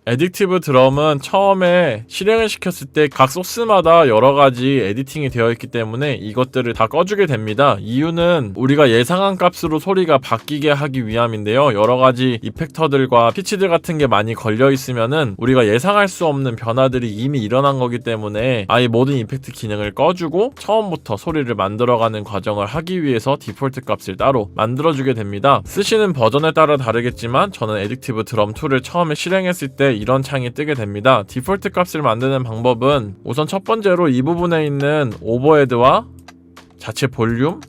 에딕티브 드럼은 처음에 실행을 시켰을 때 각 소스마다 여러가지 에디팅이 되어 있기 때문에 이것들을 다 꺼주게 됩니다. 이유는 우리가 예상한 값으로 소리가 바뀌게 하기 위함인데요. 여러가지 이펙터들과 피치들 같은 게 많이 걸려 있으면은 우리가 예상할 수 없는 변화들이 이미 일어난 거기 때문에 아예 모든 이펙트 기능을 꺼주고 처음부터 소리를 만들어가는 과정을 하기 위해서 디폴트 값을 따로 만들어주게 됩니다. 쓰시는 버전에 따라 다르겠지만 저는 에딕티브 드럼 2를 처음에 실행했을 때 이런 창이 뜨게 됩니다. 디폴트 값을 만드는 방법은 우선 첫 번째로 이 부분에 있는 오버헤드와 자체 볼륨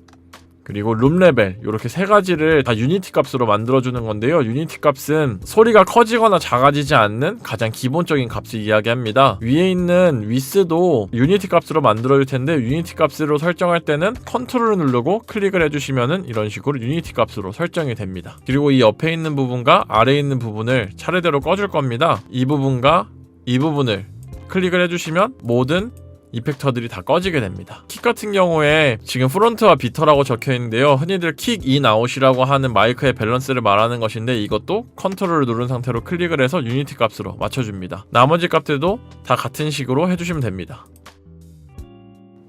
그리고 룸 레벨 이렇게 세 가지를 다 유니티 값으로 만들어주는 건데요. 유니티 값은 소리가 커지거나 작아지지 않는 가장 기본적인 값을 이야기합니다. 위에 있는 위스도 유니티 값으로 만들어줄 텐데 유니티 값으로 설정할 때는 컨트롤을 누르고 클릭을 해주시면은 이런 식으로 유니티 값으로 설정이 됩니다. 그리고 이 옆에 있는 부분과 아래에 있는 부분을 차례대로 꺼줄 겁니다. 이 부분과 이 부분을 클릭을 해주시면 모든 이펙터들이 다 꺼지게 됩니다. 킥 같은 경우에 지금 프론트와 비터라고 적혀 있는데요. 흔히들 킥 인 아웃이라고 하는 마이크의 밸런스를 말하는 것인데 이것도 컨트롤을 누른 상태로 클릭을 해서 유니티 값으로 맞춰줍니다. 나머지 값들도 다 같은 식으로 해주시면 됩니다.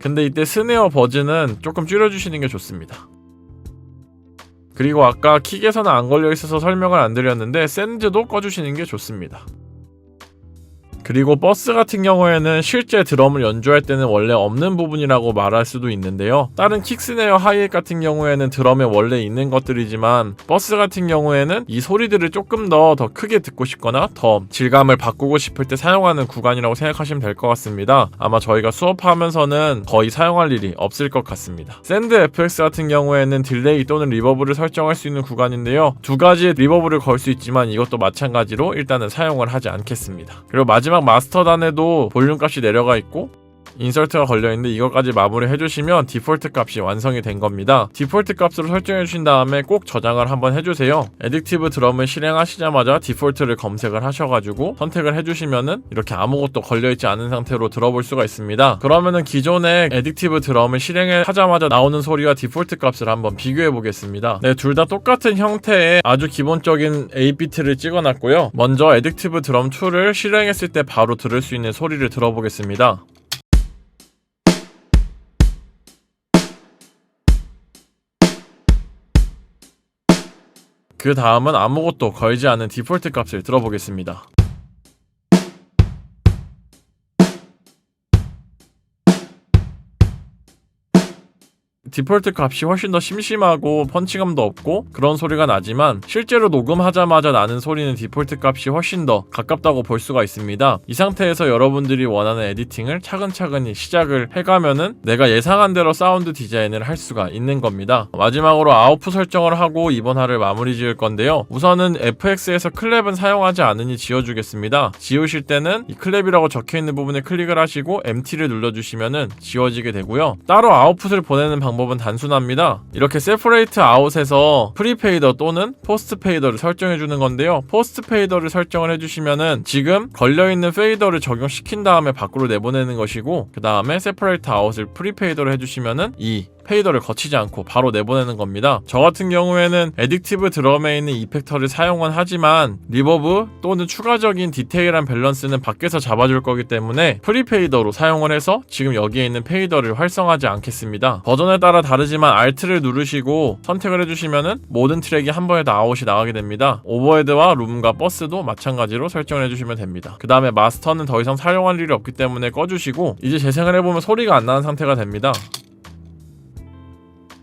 근데 이때 스네어 버즈는 조금 줄여주시는 게 좋습니다. 그리고 아까 킥에서는 안 걸려 있어서 설명을 안 드렸는데 샌드도 꺼주시는 게 좋습니다. 그리고 버스 같은 경우에는 실제 드럼을 연주할 때는 원래 없는 부분이라고 말할 수도 있는데요. 다른 킥, 스네어, 하이햇 같은 경우에는 드럼에 원래 있는 것들이지만 버스 같은 경우에는 이 소리들을 조금 더 크게 듣고 싶거나 더 질감을 바꾸고 싶을 때 사용하는 구간이라고 생각하시면 될 것 같습니다. 아마 저희가 수업하면서는 거의 사용할 일이 없을 것 같습니다. 샌드 FX 같은 경우에는 딜레이 또는 리버브를 설정할 수 있는 구간인데요. 두 가지의 리버브를 걸 수 있지만 이것도 마찬가지로 일단은 사용을 하지 않겠습니다. 그리고 마지막 마스터단에도 볼륨 값이 내려가 있고 인설트가 걸려있는데 이것까지 마무리 해주시면 디폴트 값이 완성이 된 겁니다. 디폴트 값으로 설정해주신 다음에 꼭 저장을 한번 해주세요. 에딕티브 드럼을 실행하시자마자 디폴트를 검색을 하셔가지고 선택을 해주시면은 이렇게 아무것도 걸려있지 않은 상태로 들어볼 수가 있습니다. 그러면은 기존에 에딕티브 드럼을 실행하자마자 나오는 소리와 디폴트 값을 한번 비교해 보겠습니다. 네, 둘 다 똑같은 형태의 아주 기본적인 8비트를 찍어놨고요. 먼저 에딕티브 드럼 2를 실행했을 때 바로 들을 수 있는 소리를 들어보겠습니다. 그 다음은 아무것도 걸지 않은 디폴트 값을 들어보겠습니다. 디폴트 값이 훨씬 더 심심하고 펀치감도 없고 그런 소리가 나지만 실제로 녹음하자마자 나는 소리는 디폴트 값이 훨씬 더 가깝다고 볼 수가 있습니다. 이 상태에서 여러분들이 원하는 에디팅을 차근차근히 시작을 해가면은 내가 예상한 대로 사운드 디자인을 할 수가 있는 겁니다. 마지막으로 아웃풋 설정을 하고 이번 화를 마무리 지을 건데요. 우선은 FX에서 클랩은 사용하지 않으니 지워주겠습니다. 지우실 때는 이 클랩이라고 적혀있는 부분에 클릭을 하시고 MT를 눌러주시면은 지워지게 되고요. 따로 아웃풋을 보내는 방법은 단순합니다. 이렇게 세퍼레이트 아웃에서 프리페이더 또는 포스트 페이더를 설정해주는 건데요. 포스트 페이더를 설정을 해주시면은 지금 걸려있는 페이더를 적용시킨 다음에 밖으로 내보내는 것이고 그 다음에 세퍼레이트 아웃을 프리페이더로 해주시면은 이 페이더를 거치지 않고 바로 내보내는 겁니다. 저 같은 경우에는 에딕티브 드럼에 있는 이펙터를 사용은 하지만 리버브 또는 추가적인 디테일한 밸런스는 밖에서 잡아줄 거기 때문에 프리페이더로 사용을 해서 지금 여기에 있는 페이더를 활성화하지 않겠습니다. 버전에 따라 다르지만 Alt를 누르시고 선택을 해주시면은 모든 트랙이 한 번에 다 아웃이 나가게 됩니다. 오버헤드와 룸과 버스도 마찬가지로 설정을 해주시면 됩니다. 그 다음에 마스터는 더 이상 사용할 일이 없기 때문에 꺼주시고 이제 재생을 해보면 소리가 안 나는 상태가 됩니다.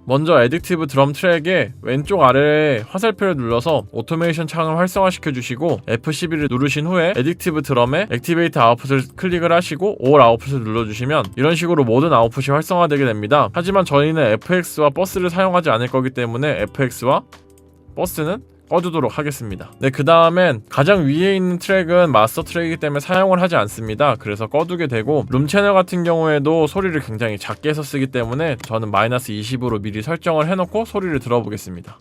먼저 에딕티브 드럼 트랙의 왼쪽 아래에 화살표를 눌러서 오토메이션 창을 활성화시켜 주시고 F11을 누르신 후에 에딕티브 드럼의 액티베이트 아웃풋을 클릭을 하시고 All 아웃풋을 눌러주시면 이런 식으로 모든 아웃풋이 활성화되게 됩니다. 하지만 저희는 FX와 버스를 사용하지 않을 거기 때문에 FX와 버스는 꺼두도록 하겠습니다. 네, 그 다음엔 가장 위에 있는 트랙은 마스터 트랙이기 때문에 사용을 하지 않습니다. 그래서 꺼두게 되고 룸 채널 같은 경우에도 소리를 굉장히 작게 해서 쓰기 때문에 저는 마이너스 20으로 미리 설정을 해놓고 소리를 들어보겠습니다.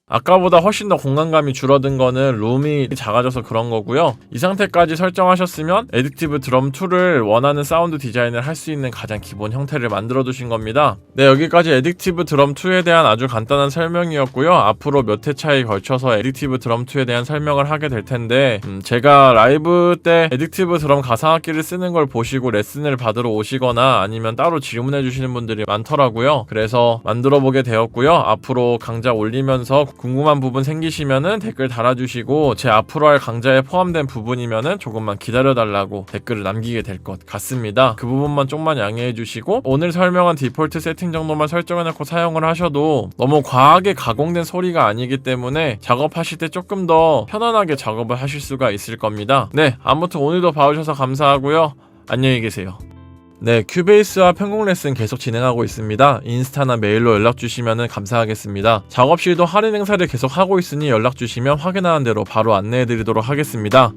아까보다 훨씬 더 공간감이 줄어든 거는 룸이 작아져서 그런 거고요. 이 상태까지 설정하셨으면 애딕티브 드럼 2를 원하는 사운드 디자인을 할 수 있는 가장 기본 형태를 만들어 두신 겁니다. 네, 여기까지 애딕티브 드럼 2에 대한 아주 간단한 설명이었고요. 앞으로 몇 회차에 걸쳐서 애딕티브 드럼 2에 대한 설명을 하게 될 텐데 제가 라이브 때 애딕티브 드럼 가상악기를 쓰는 걸 보시고 레슨을 받으러 오시거나 아니면 따로 질문해 주시는 분들이 많더라고요. 그래서 만들어 보게 되었고요. 앞으로 강좌 올리면서 궁금한 부분 생기시면은 댓글 달아주시고 제 앞으로 할 강좌에 포함된 부분이면은 조금만 기다려달라고 댓글을 남기게 될 것 같습니다. 그 부분만 좀만 양해해 주시고 오늘 설명한 디폴트 세팅 정도만 설정해놓고 사용을 하셔도 너무 과하게 가공된 소리가 아니기 때문에 작업하실 때 조금 더 편안하게 작업을 하실 수가 있을 겁니다. 네, 아무튼 오늘도 봐주셔서 감사하고요. 안녕히 계세요. 네, 큐베이스와 편곡 레슨 계속 진행하고 있습니다. 인스타나 메일로 연락주시면 감사하겠습니다. 작업실도 할인 행사를 계속 하고 있으니 연락주시면 확인하는 대로 바로 안내해드리도록 하겠습니다.